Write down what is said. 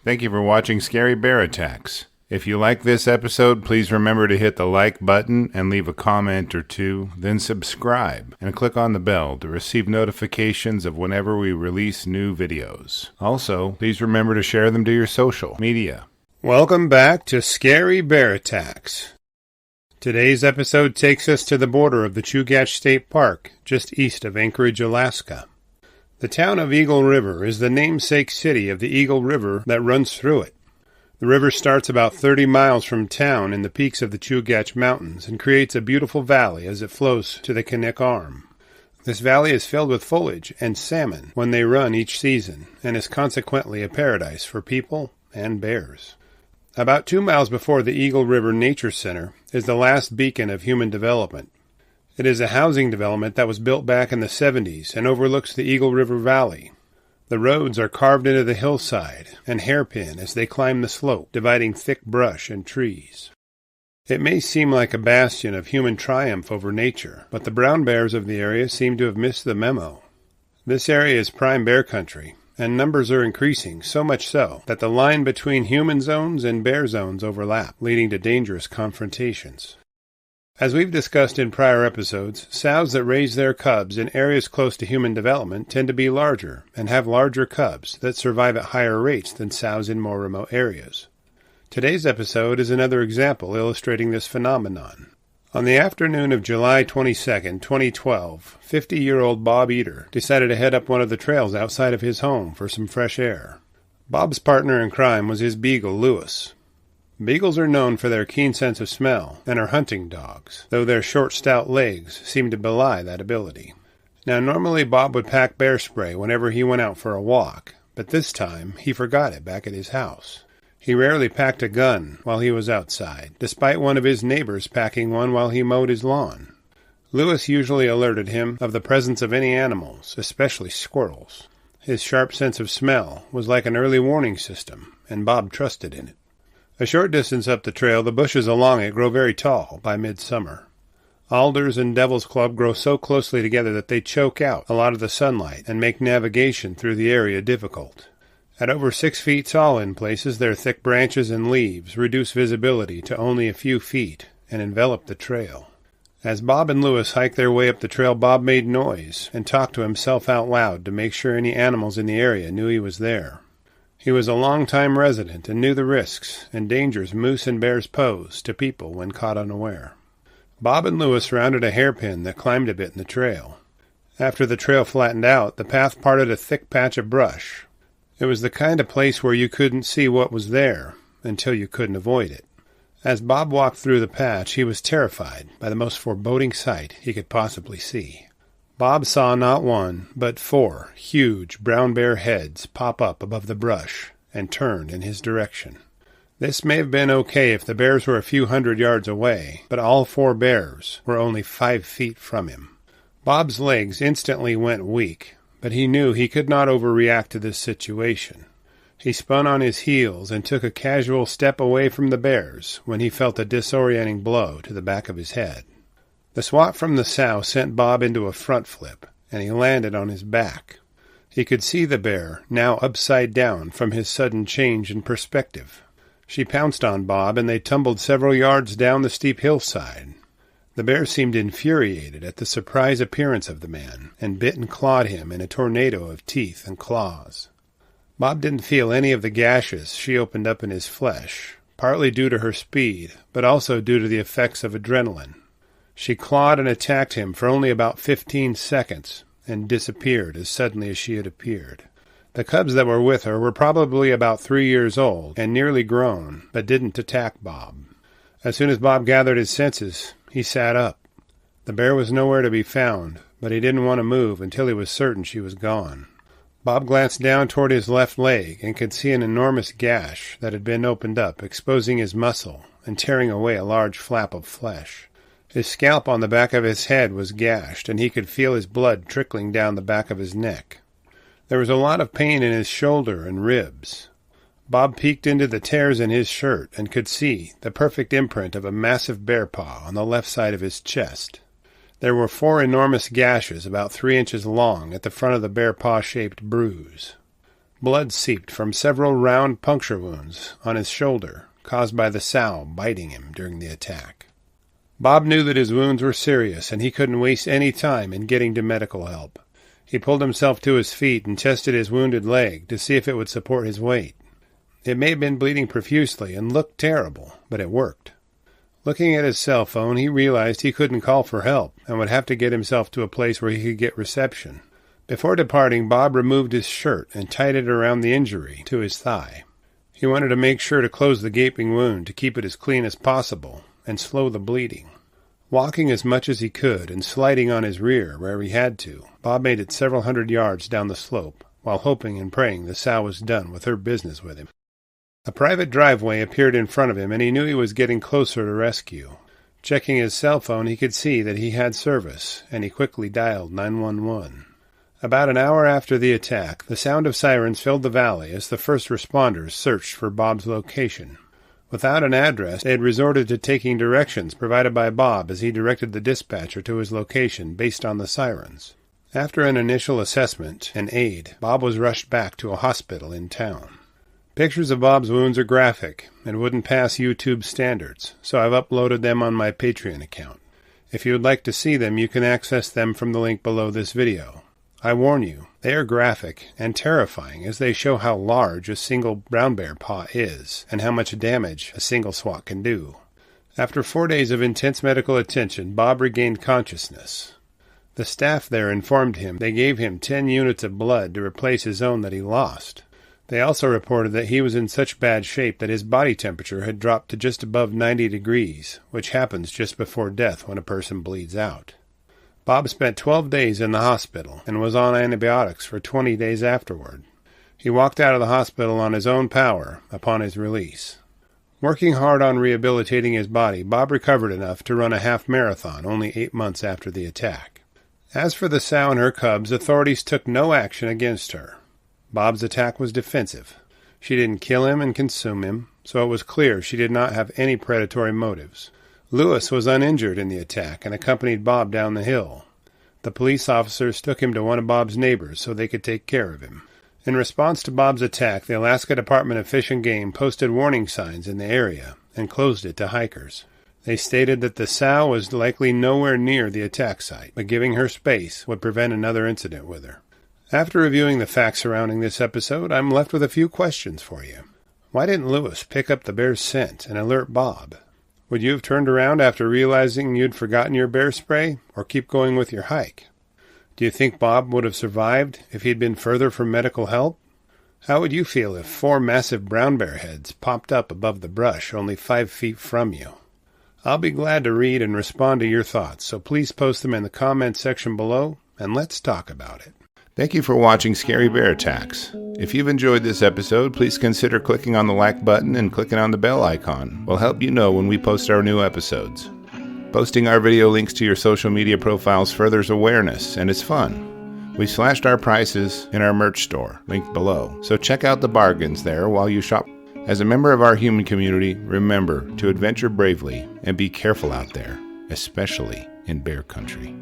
Thank you for watching Scary Bear Attacks. If you like this episode, please remember to hit the like button and leave a comment or two, then subscribe and click on the bell to receive notifications of whenever we release new videos. Also, please remember to share them to your social media. Welcome back to Scary Bear Attacks. Today's episode takes us to the border of the Chugach State Park, just east of Anchorage, Alaska. The town of Eagle River is the namesake city of the Eagle River that runs through it. The river starts about 30 miles from town in the peaks of the Chugach Mountains and creates a beautiful valley as it flows to the Knik Arm. This valley is filled with foliage and salmon when they run each season, and is consequently a paradise for people and bears. About 2 miles before the Eagle River Nature Center is the last beacon of human development. It is a housing development that was built back in the 70s and overlooks the Eagle River Valley. The roads are carved into the hillside and hairpin as they climb the slope, dividing thick brush and trees. It may seem like a bastion of human triumph over nature, but the brown bears of the area seem to have missed the memo. This area is prime bear country, and numbers are increasing, so much so that the line between human zones and bear zones overlap, leading to dangerous confrontations. As we've discussed in prior episodes, sows that raise their cubs in areas close to human development tend to be larger and have larger cubs that survive at higher rates than sows in more remote areas. Today's episode is another example illustrating this phenomenon. On the afternoon of July 22, 2012, 50-year-old Bob Eder decided to head up one of the trails outside of his home for some fresh air. Bob's partner in crime was his beagle, Lewis. Beagles are known for their keen sense of smell and are hunting dogs, though their short, stout legs seem to belie that ability. Now, normally Bob would pack bear spray whenever he went out for a walk, but this time he forgot it back at his house. He rarely packed a gun while he was outside, despite one of his neighbors packing one while he mowed his lawn. Lewis usually alerted him of the presence of any animals, especially squirrels. His sharp sense of smell was like an early warning system, and Bob trusted in it. A short distance up the trail, the bushes along it grow very tall by midsummer. Alders and devil's club grow so closely together that they choke out a lot of the sunlight and make navigation through the area difficult. At over 6 feet tall in places, their thick branches and leaves reduce visibility to only a few feet and envelop the trail. As Bob and Lewis hiked their way up the trail, Bob made noise and talked to himself out loud to make sure any animals in the area knew he was there. He was a long-time resident and knew the risks and dangers moose and bears pose to people when caught unaware. Bob and Lewis rounded a hairpin that climbed a bit in the trail. After the trail flattened out, the path parted a thick patch of brush. It was the kind of place where you couldn't see what was there until you couldn't avoid it. As Bob walked through the patch, he was terrified by the most foreboding sight he could possibly see. Bob saw not one, but 4 huge brown bear heads pop up above the brush and turned in his direction. This may have been okay if the bears were a few hundred yards away, but all 4 bears were only 5 feet from him. Bob's legs instantly went weak, but he knew he could not overreact to this situation. He spun on his heels and took a casual step away from the bears when he felt a disorienting blow to the back of his head. The swat from the sow sent Bob into a front flip, and he landed on his back. He could see the bear, now upside down from his sudden change in perspective. She pounced on Bob, and they tumbled several yards down the steep hillside. The bear seemed infuriated at the surprise appearance of the man, and bit and clawed him in a tornado of teeth and claws. Bob didn't feel any of the gashes she opened up in his flesh, partly due to her speed, but also due to the effects of adrenaline. She clawed and attacked him for only about 15 seconds and disappeared as suddenly as she had appeared. The cubs that were with her were probably about 3 years old and nearly grown, but didn't attack Bob. As soon as Bob gathered his senses, he sat up. The bear was nowhere to be found, but he didn't want to move until he was certain she was gone. Bob glanced down toward his left leg and could see an enormous gash that had been opened up, exposing his muscle and tearing away a large flap of flesh. His scalp on the back of his head was gashed, and he could feel his blood trickling down the back of his neck. There was a lot of pain in his shoulder and ribs. Bob peeked into the tears in his shirt and could see the perfect imprint of a massive bear paw on the left side of his chest. There were 4 enormous gashes about 3 inches long at the front of the bear paw-shaped bruise. Blood seeped from several round puncture wounds on his shoulder, caused by the sow biting him during the attack. Bob knew that his wounds were serious, and he couldn't waste any time in getting to medical help. He pulled himself to his feet and tested his wounded leg to see if it would support his weight. It may have been bleeding profusely and looked terrible, but it worked. Looking at his cell phone, he realized he couldn't call for help and would have to get himself to a place where he could get reception. Before departing, Bob removed his shirt and tied it around the injury to his thigh. He wanted to make sure to close the gaping wound to keep it as clean as possible and slow the bleeding. Walking as much as he could and sliding on his rear where he had to, Bob made it several hundred yards down the slope, while hoping and praying the sow was done with her business with him. A private driveway appeared in front of him, and he knew he was getting closer to rescue. Checking his cell phone, he could see that he had service, and he quickly dialed 911. About an hour after the attack, the sound of sirens filled the valley as the first responders searched for Bob's location. Without an address, they had resorted to taking directions provided by Bob as he directed the dispatcher to his location based on the sirens. After an initial assessment and aid, Bob was rushed back to a hospital in town. Pictures of Bob's wounds are graphic and wouldn't pass YouTube standards, so I've uploaded them on my Patreon account. If you would like to see them, you can access them from the link below this video. I warn you, they are graphic and terrifying as they show how large a single brown bear paw is and how much damage a single swat can do. After 4 days of intense medical attention, Bob regained consciousness. The staff there informed him they gave him 10 units of blood to replace his own that he lost. They also reported that he was in such bad shape that his body temperature had dropped to just above 90 degrees, which happens just before death when a person bleeds out. Bob spent 12 days in the hospital and was on antibiotics for 20 days afterward. He walked out of the hospital on his own power upon his release. Working hard on rehabilitating his body, Bob recovered enough to run a half marathon only 8 months after the attack. As for the sow and her cubs, authorities took no action against her. Bob's attack was defensive. She didn't kill him and consume him, so it was clear she did not have any predatory motives. Lewis was uninjured in the attack and accompanied Bob down the hill. The police officers took him to one of Bob's neighbors so they could take care of him. In response to Bob's attack, the Alaska Department of Fish and Game posted warning signs in the area and closed it to hikers. They stated that the sow was likely nowhere near the attack site, but giving her space would prevent another incident with her. After reviewing the facts surrounding this episode, I'm left with a few questions for you. Why didn't Lewis pick up the bear's scent and alert Bob? Would you have turned around after realizing you'd forgotten your bear spray, or keep going with your hike? Do you think Bob would have survived if he'd been further from medical help? How would you feel if 4 massive brown bear heads popped up above the brush only 5 feet from you? I'll be glad to read and respond to your thoughts, so please post them in the comments section below, and let's talk about it. Thank you for watching Scary Bear Attacks. If you've enjoyed this episode, please consider clicking on the like button and clicking on the bell icon. We'll help you know when we post our new episodes. Posting our video links to your social media profiles furthers awareness, and it's fun. We slashed our prices in our merch store, linked below, so check out the bargains there while you shop. As a member of our human community, remember to adventure bravely and be careful out there, especially in bear country.